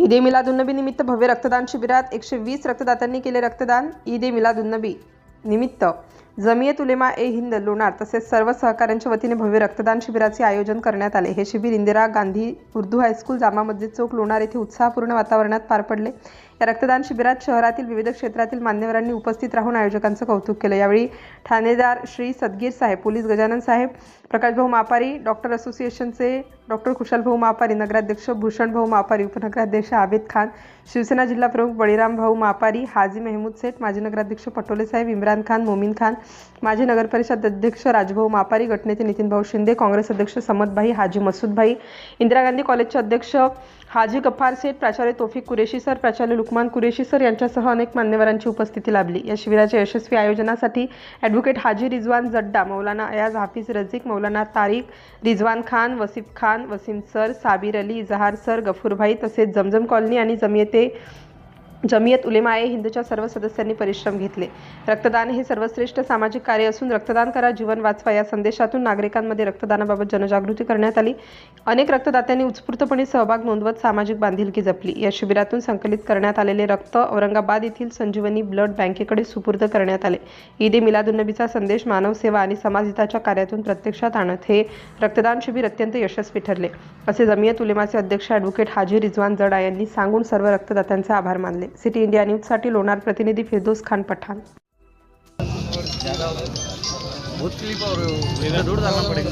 ईद ए मिलादुन्नबी निमित्त भव्य रक्तदान शिबिरात 120 रक्तदात्यांनी केले रक्तदान। ईद ए मिलादुन्नबी निमित्त जमियत उलेमा ए हिंद लोणार तसेच सर्व सहकाऱ्यांच्या वतीने भव्य रक्तदान शिबिराचे आयोजन करण्यात आले। हे शिबिर इंदिरा गांधी उर्दू हायस्कूल जामा मस्जिद चौक लोणार येथे उत्साहपूर्ण वातावरणात पार पडले। या रक्तदान शिबिरात शहरातील विविध क्षेत्रातील मान्यवरांनी उपस्थित राहून आयोजकांचे कौतुक केले। यावेळी ठाणेदार श्री सदगीर साहेब, पोलीस गजानन साहेब, प्रकाशभाऊ मापारी, डॉक्टर असोसिएशनचे डॉक्टर खुशालभाऊ मापारी, नगराध्यक्ष भूषणभाऊ मापारी, उपनगराध्यक्ष आबिद खान, शिवसेना जिल्हा प्रमुख बळीराम भाऊ मापारी, हाजी महमूद सेठ, माजी नगराध्यक्ष पटोले साहेब, इम्रान खान, मोमीन खान, माजी नगरपरिषद अध्यक्ष राजभाऊ मापारी, गटनेते नितीनभाऊ शिंदे, काँग्रेस अध्यक्ष समदभाई, हाजी मसूदभाई, इंदिरा गांधी कॉलेजचे अध्यक्ष हाजी गफ्फार सेठ, प्राचार्य तौफिक कुरेशी सर, प्राचार्य लुकमान कुरेशी सर यांच्यासह अनेक मान्यवरांची उपस्थिती लाभली। या शिबिराच्या यशस्वी आयोजनासाठी ॲडव्होकेट हाजी रिजवान जड्डा, मौलाना अयाज हाफिज रझीक, मौलाना तारिक रिजवान खान, वसीफ खान, वसीम सर, साबिर अली, इजहार सर, गफूरभाई तसेच जमजम कॉलनी आणि जमियत उलेमा ए हिंदच्या सर्व सदस्यांनी परिश्रम घेतले। रक्तदान हे सर्वश्रेष्ठ सामाजिक कार्य असून रक्तदान करा जीवन वाचवा या संदेशातून नागरिकांमध्ये रक्तदानाबाबत जनजागृती करण्यात आली। अनेक रक्तदात्यांनी उत्स्फूर्तपणे सहभाग नोंदवत सामाजिक बांधिलकी जपली। या शिबिरातून संकलित करण्यात आलेले रक्त औरंगाबाद येथील संजीवनी ब्लड बँकेकडे सुपूर्द करण्यात आले। ईद ए मिलादुन्नबीचा संदेश मानव सेवा आणि समाजहिताच्या कार्यातून प्रत्यक्षात आणत हे रक्तदान शिबिर अत्यंत यशस्वी ठरले, असे जमियत उलेमाचे अध्यक्ष ॲडव्होकेट हाजी रिजवान जडा यांनी सांगून सर्व रक्तदात्यांचे आभार मानले। सिटी इंडिया न्यूजसाठी लोणार प्रतिनिधी फिरदौस खान पठाण। बहुत क्लिप और दूर जाना पड़ेगा।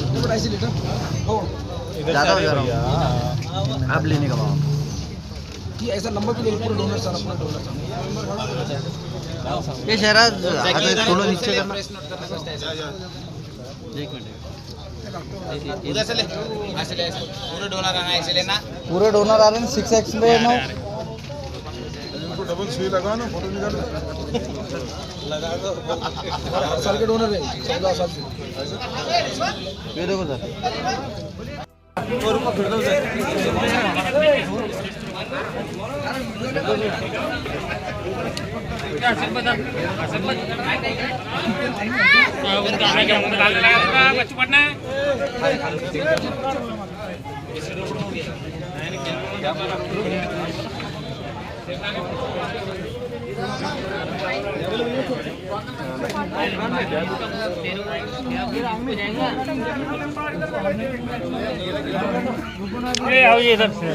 ज़्यादा हो जा रहा हूँ आप लेने का भाव कि ऐसा नंबर भी पूरा डोनर सर अपना डोनर ये शहरा थोड़ा नीचे करना। एक मिनट उधर से ले, ऐसे ले, पूरे डोनर आना, ऐसे लेना। पूरे डोनर आ रहे हैं 6x में ना डबल सुई लगा ना, फोटो निकाल लगा दो। 8 साल के डोनर है, 14 साल से। ये देखो सर ये आओ ये इधर से